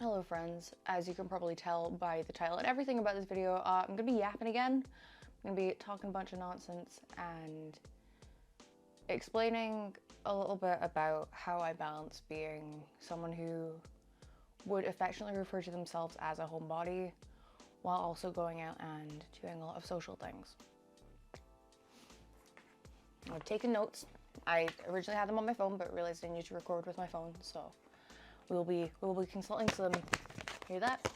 Hello friends, as you can probably tell by the title and everything about this video, I'm gonna be yapping again. I'm gonna be talking a bunch of nonsense and explaining a little bit about how I balance being someone who would affectionately refer to themselves as a homebody while also going out and doing a lot of social things. I've taken notes. I originally had them on my phone but realized I need to record with my phone, so we'll be consulting some, hear that?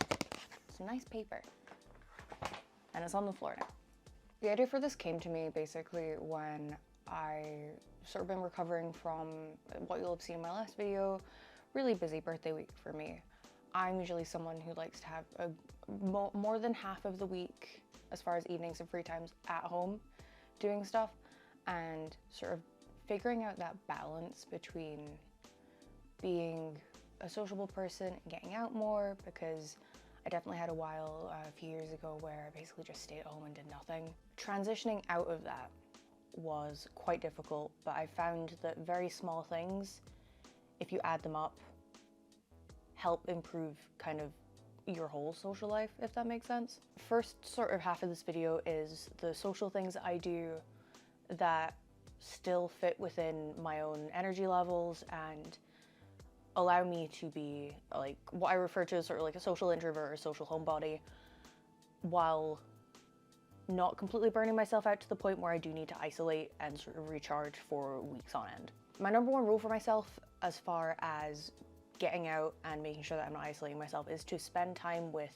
Some nice paper. And it's on the floor now. The idea for this came to me basically when I sort of been recovering from what you'll have seen in my last video, really busy birthday week for me. I'm usually someone who likes to have more than half of the week, as far as evenings and free times, at home doing stuff, and sort of figuring out that balance between being a sociable person and getting out more, because I definitely had a while a few years ago where I basically just stayed at home and did nothing. Transitioning out of that was quite difficult, but I found that very small things, if you add them up, help improve kind of your whole social life, if that makes sense. First sort of half of this video is the social things that I do that still fit within my own energy levels and allow me to be like what I refer to as sort of like a social introvert or social homebody, while not completely burning myself out to the point where I do need to isolate and sort of recharge for weeks on end. My number one rule for myself as far as getting out and making sure that I'm not isolating myself is to spend time with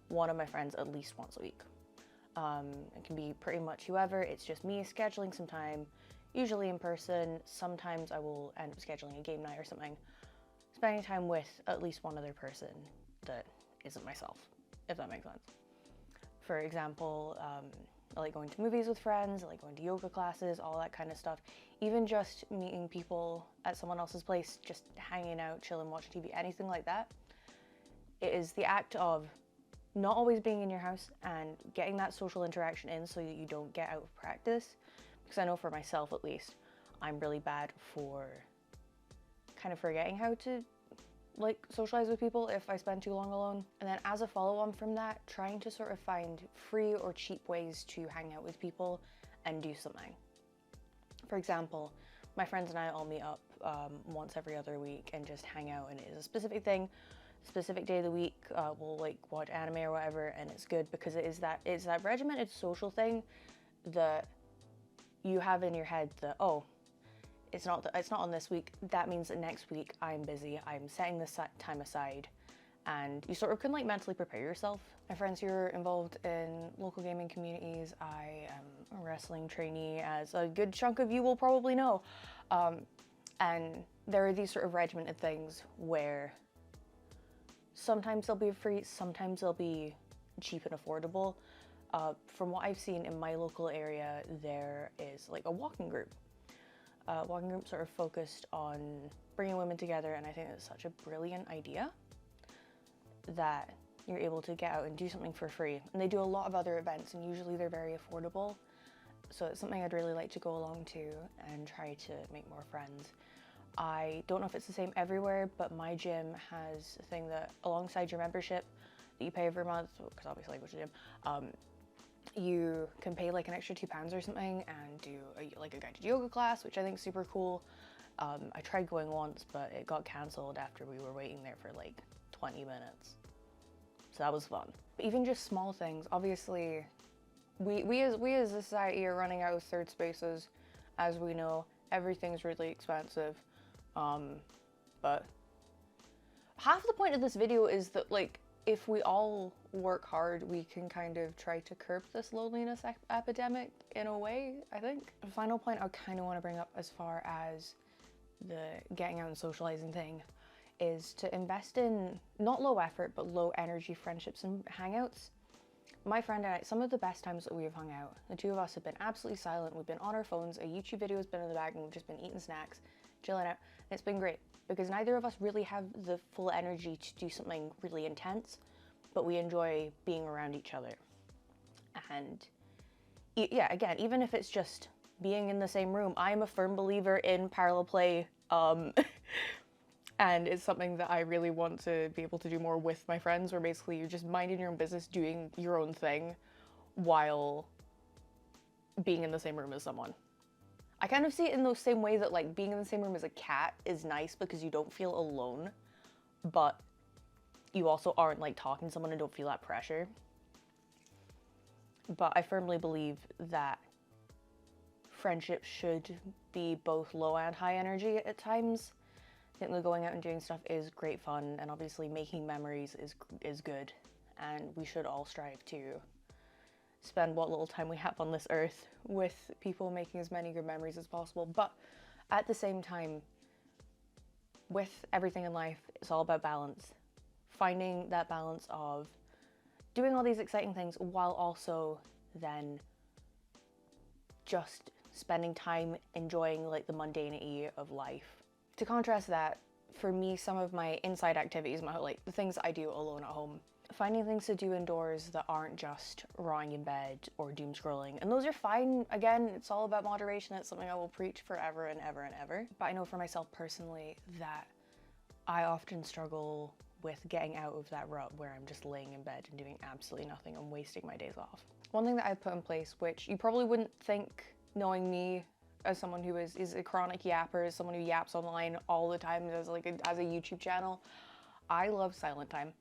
one of my friends at least once a week. It can be pretty much whoever. It's just me scheduling some time, usually in person. Sometimes I will end up scheduling a game night or something. Spending time with at least one other person that isn't myself, if that makes sense. For example, I like going to movies with friends, I like going to yoga classes, all that kind of stuff. Even just meeting people at someone else's place, just hanging out, chilling, watching TV, anything like that. It is the act of not always being in your house and getting that social interaction in so that you don't get out of practice. Because I know for myself at least, I'm really bad for kind of forgetting how to like socialize with people if I spend too long alone. And then as a follow-on from that, trying to sort of find free or cheap ways to hang out with people and do something. For example, my friends and I all meet up once every other week and just hang out, and it is a specific thing, specific day of the week. We'll like watch anime or whatever, and it's good because it's that regimented social thing that you have in your head that, oh, it's not on this week, that means that next week I'm busy, I'm setting this time aside, and you sort of can like mentally prepare yourself. My friends who are involved in local gaming communities, I am a wrestling trainee, as a good chunk of you will probably know, and there are these sort of regimented things where sometimes they'll be free, sometimes they'll be cheap and affordable. From what I've seen in my local area, there is like a walking group sort of focused on bringing women together, and I think it's such a brilliant idea that you're able to get out and do something for free. And they do a lot of other events, and usually they're very affordable, so it's something I'd really like to go along to and try to make more friends. I don't know if it's the same everywhere, but my gym has a thing that alongside your membership that you pay every month, because obviously I go to the gym, you can pay like an extra £2 or something and do like a guided yoga class, which I think is super cool. I tried going once, but it got cancelled after we were waiting there for like 20 minutes. So that was fun. But even just small things, obviously, we as a society are running out of third spaces, as we know. Everything's really expensive. But half the point of this video is that like, if we all work hard, we can kind of try to curb this loneliness epidemic in a way, I think. The final point I kind of want to bring up as far as the getting out and socializing thing is to invest in not low effort, but low energy friendships and hangouts. My friend and I, some of the best times that we have hung out, the two of us have been absolutely silent. We've been on our phones, a YouTube video has been in the back, and we've just been eating snacks, chilling out, and it's been great because neither of us really have the full energy to do something really intense, but we enjoy being around each other. And yeah, again, even if it's just being in the same room, I am a firm believer in parallel play And it's something that I really want to be able to do more with my friends, where basically you're just minding your own business, doing your own thing while being in the same room as someone. I kind of see it in the same way that like being in the same room as a cat is nice because you don't feel alone, but you also aren't like talking to someone and don't feel that pressure. But I firmly believe that friendship should be both low and high energy at times. I think that going out and doing stuff is great fun, and obviously making memories is good, and we should all strive to spend what little time we have on this earth with people, making as many good memories as possible. But at the same time, with everything in life, it's all about balance. Finding that balance of doing all these exciting things while also then just spending time enjoying like the mundanity of life. To contrast that, for me, some of my inside activities, like the things I do alone at home, finding things to do indoors that aren't just rotting in bed or doom scrolling. And those are fine. Again, it's all about moderation. It's something I will preach forever and ever and ever. But I know for myself personally that I often struggle with getting out of that rut where I'm just laying in bed and doing absolutely nothing and wasting my days off. One thing that I've put in place, which you probably wouldn't think, knowing me as someone who is a chronic yapper, as someone who yaps online all the time, as a YouTube channel, I love silent time.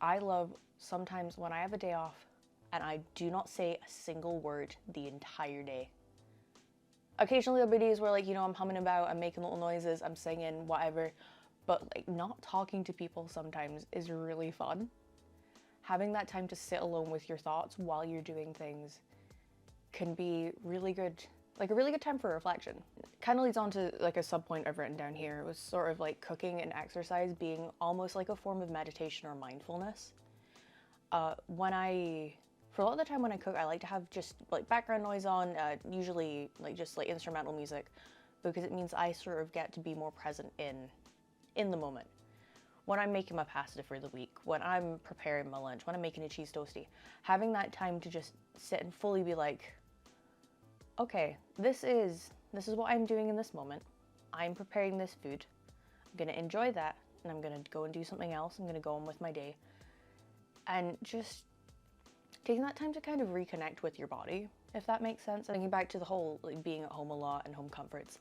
I love sometimes when I have a day off and I do not say a single word the entire day. Occasionally there'll be days where like, you know, I'm humming about, I'm making little noises, I'm singing, whatever, but like not talking to people sometimes is really fun. Having that time to sit alone with your thoughts while you're doing things can be really good, like a really good time for reflection. Kind of leads on to like a sub point I've written down here. It was sort of like cooking and exercise being almost like a form of meditation or mindfulness. For a lot of the time when I cook, I like to have just like background noise on, usually like just like instrumental music, because it means I sort of get to be more present in the moment. When I'm making my pasta for the week, when I'm preparing my lunch, when I'm making a cheese toastie, having that time to just sit and fully be like, okay, this is what I'm doing in this moment. I'm preparing this food. I'm gonna enjoy that, and I'm gonna go and do something else. I'm gonna go on with my day. And just taking that time to kind of reconnect with your body, if that makes sense. Thinking back to the whole like being at home a lot and home comforts,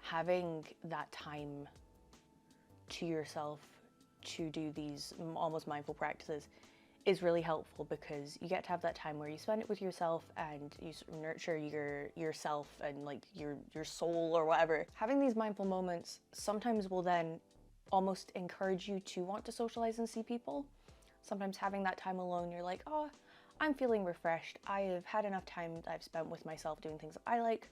having that time to yourself to do these almost mindful practices is really helpful, because you get to have that time where you spend it with yourself and you nurture yourself and like your soul or whatever. Having these mindful moments sometimes will then almost encourage you to want to socialize and see people. Sometimes having that time alone, you're like, oh, I'm feeling refreshed. I have had enough time that I've spent with myself doing things I like.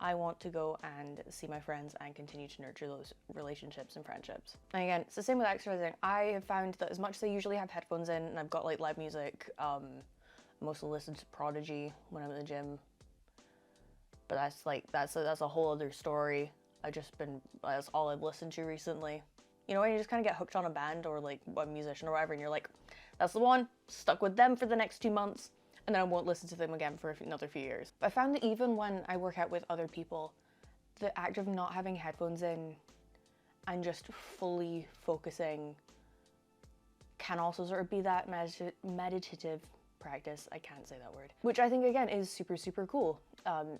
I want to go and see my friends and continue to nurture those relationships and friendships. And again, it's the same with exercising. I have found that as much as I usually have headphones in and I've got like live music, I mostly listen to Prodigy when I'm in the gym. But that's a whole other story. That's all I've listened to recently. You know, when you just kind of get hooked on a band or like a musician or whatever, and you're like, that's the one, stuck with them for the next 2 months. And then I won't listen to them again for another few years. But I found that even when I work out with other people, the act of not having headphones in and just fully focusing can also sort of be that meditative practice. I can't say that word. Which I think, again, is super, super cool.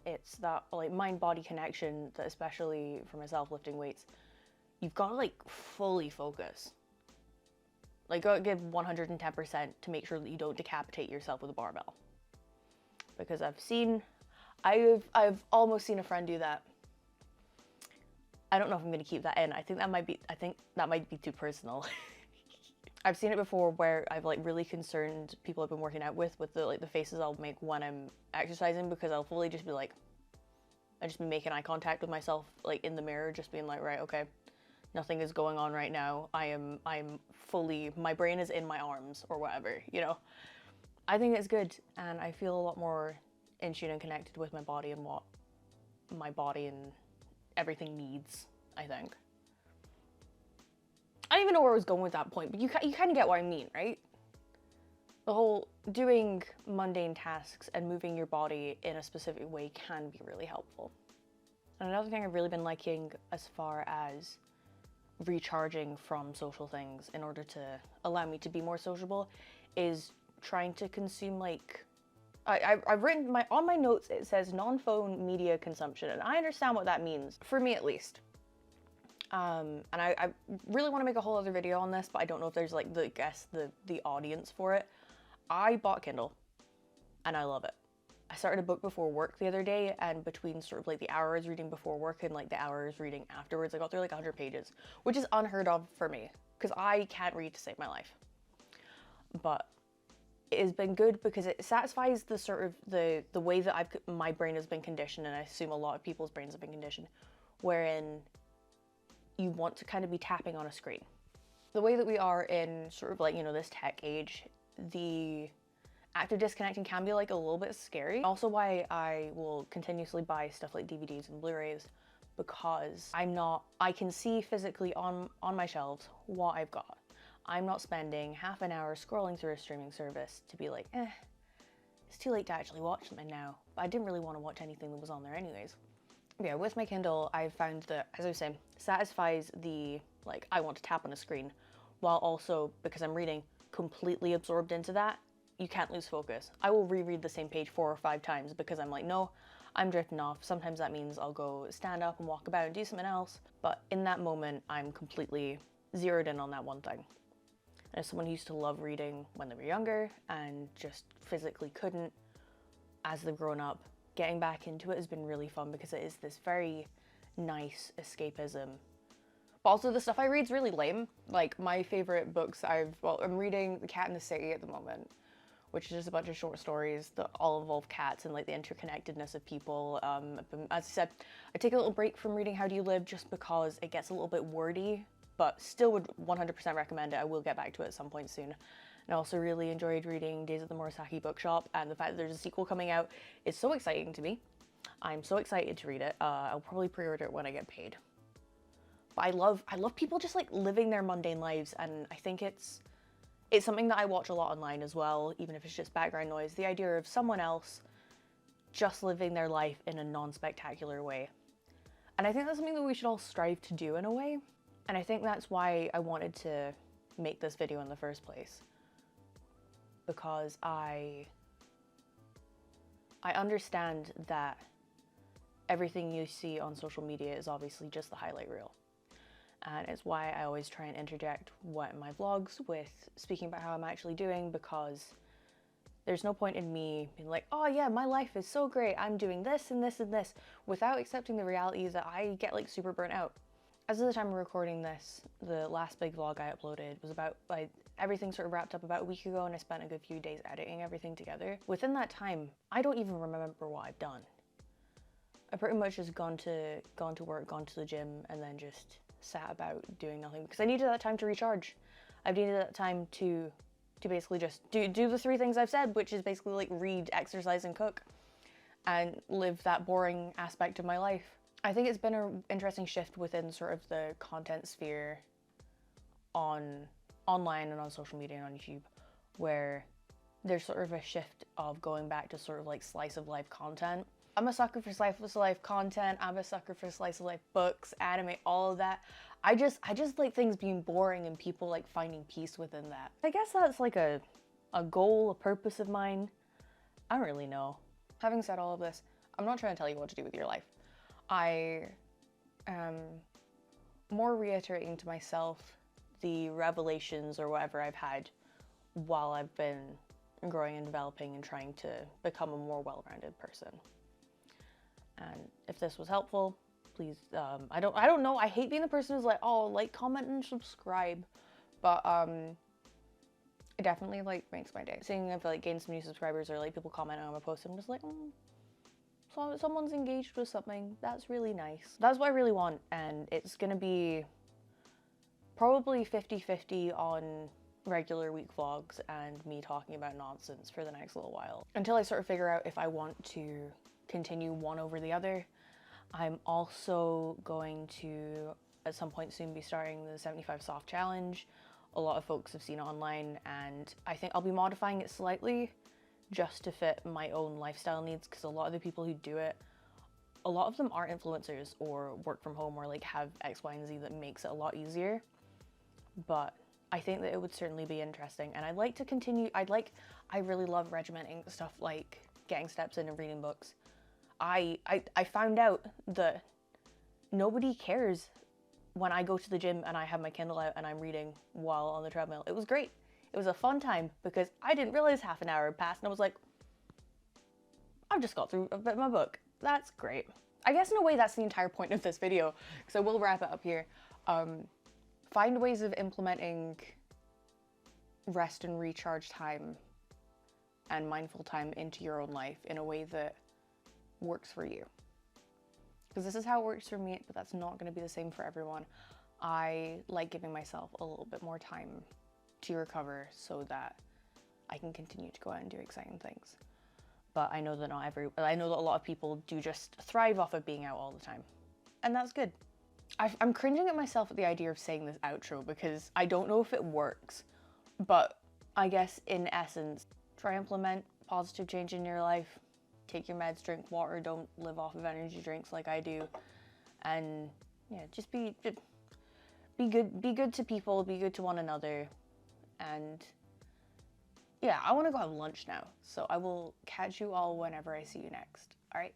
It's that like mind-body connection that, especially for myself lifting weights, you've got to like fully focus. Like, go give 110% to make sure that you don't decapitate yourself with a barbell. Because I've almost seen a friend do that. I don't know if I'm gonna keep that in. I think that might be too personal. I've seen it before where I've like really concerned people I've been working out with the faces I'll make when I'm exercising, because I'll fully just be like, I just be making eye contact with myself like in the mirror, just being like, right, okay. Nothing is going on right now. I'm fully, my brain is in my arms or whatever, you know. I think it's good, and I feel a lot more in tune and connected with my body and what my body and everything needs, I think. I don't even know where I was going with that point, but you kind of get what I mean, right? The whole doing mundane tasks and moving your body in a specific way can be really helpful. And another thing I've really been liking as far as recharging from social things in order to allow me to be more sociable is trying to consume, like, I've written on my notes, it says non-phone media consumption, and I understand what that means, for me at least. And I really want to make a whole other video on this, but I don't know if there's like the audience for it. I bought Kindle and I love it. I started a book before work the other day, and between sort of like the hours reading before work and like the hours reading afterwards, I got through like 100 pages, which is unheard of for me because I can't read to save my life. But it has been good because it satisfies the sort of the way that my brain has been conditioned, and I assume a lot of people's brains have been conditioned, wherein you want to kind of be tapping on a screen. The way that we are in sort of like, you know, this tech age, the act of disconnecting can be like a little bit scary. Also why I will continuously buy stuff like DVDs and Blu-rays, because I can see physically on my shelves what I've got. I'm not spending half an hour scrolling through a streaming service to be like, it's too late to actually watch something now. But I didn't really want to watch anything that was on there anyways. Yeah, with my Kindle, I've found that, as I was saying, satisfies the, like, I want to tap on a screen, while also, because I'm reading, completely absorbed into that, you can't lose focus. I will reread the same page 4 or 5 times because I'm like, no, I'm drifting off. Sometimes that means I'll go stand up and walk about and do something else. But in that moment, I'm completely zeroed in on that one thing. As someone who used to love reading when they were younger and just physically couldn't as they've grown up, getting back into it has been really fun because it is this very nice escapism. But also the stuff I read is really lame. Like, my favorite books I'm reading The Cat in the City at the moment, which is just a bunch of short stories that all involve cats and like the interconnectedness of people. As I said, I take a little break from reading How Do You Live just because it gets a little bit wordy, but still would 100% recommend it. I will get back to it at some point soon. And I also really enjoyed reading Days at the Murasaki Bookshop, and the fact that there's a sequel coming out is so exciting to me. I'm so excited to read it. I'll probably pre-order it when I get paid. But I love people just like living their mundane lives, and I think it's something that I watch a lot online as well, even if it's just background noise. The idea of someone else just living their life in a non-spectacular way. And I think that's something that we should all strive to do in a way. And I think that's why I wanted to make this video in the first place. Because I understand that everything you see on social media is obviously just the highlight reel. And it's why I always try and interject what in my vlogs with speaking about how I'm actually doing, because there's no point in me being like, oh yeah, my life is so great, I'm doing this and this and this, without accepting the reality that I get like super burnt out. As of the time of recording this, the last big vlog I uploaded was about, like, everything sort of wrapped up about a week ago, and I spent a good few days editing everything together. Within that time, I don't even remember what I've done. I pretty much just gone to work, gone to the gym, and then just sat about doing nothing because I needed that time to recharge. I've needed that time to basically just do the 3 things I've said, which is basically like read, exercise, and cook, and live that boring aspect of my life. I think it's been an interesting shift within sort of the content sphere online and on social media and on YouTube, where there's sort of a shift of going back to sort of like slice of life content. I'm a sucker for slice of life content. I'm a sucker for slice of life books, anime, all of that. I just like things being boring and people like finding peace within that. I guess that's like a goal, a purpose of mine. I don't really know. Having said all of this, I'm not trying to tell you what to do with your life. I am more reiterating to myself the revelations or whatever I've had while I've been growing and developing and trying to become a more well-rounded person. And if this was helpful, please, I don't know, I hate being the person who's like, oh, like, comment, and subscribe, but it definitely like makes my day. Seeing if I like gain some new subscribers or like people commenting on my post, I'm just like, so someone's engaged with something. That's really nice. That's what I really want, and it's gonna be probably 50-50 on regular week vlogs and me talking about nonsense for the next little while, until I sort of figure out if I want to continue one over the other. I'm also going to, at some point soon, be starting the 75 soft challenge. A lot of folks have seen it online, and I think I'll be modifying it slightly just to fit my own lifestyle needs, because a lot of the people who do it a lot of them are influencers or work from home or like have X, Y, and Z that makes it a lot easier. But I think that it would certainly be interesting, and I'd like to continue. I really love regimenting stuff like getting steps in and reading books. I found out that nobody cares when I go to the gym and I have my Kindle out and I'm reading while on the treadmill. It was great. It was a fun time because I didn't realize half an hour had passed and I was like, I've just got through a bit of my book. That's great. I guess in a way that's the entire point of this video, because I will wrap it up here. Find ways of implementing rest and recharge time and mindful time into your own life in a way that works for you. Because this is how it works for me, but that's not going to be the same for everyone. I like giving myself a little bit more time to recover so that I can continue to go out and do exciting things. But I know that I know that a lot of people do just thrive off of being out all the time. And that's good. I'm cringing at myself at the idea of saying this outro because I don't know if it works. But I guess in essence, try implement positive change in your life. Take your meds, drink water, don't live off of energy drinks like I do. And yeah, just be good to people, be good to one another. And yeah, I want to go have lunch now. So I will catch you all whenever I see you next. All right?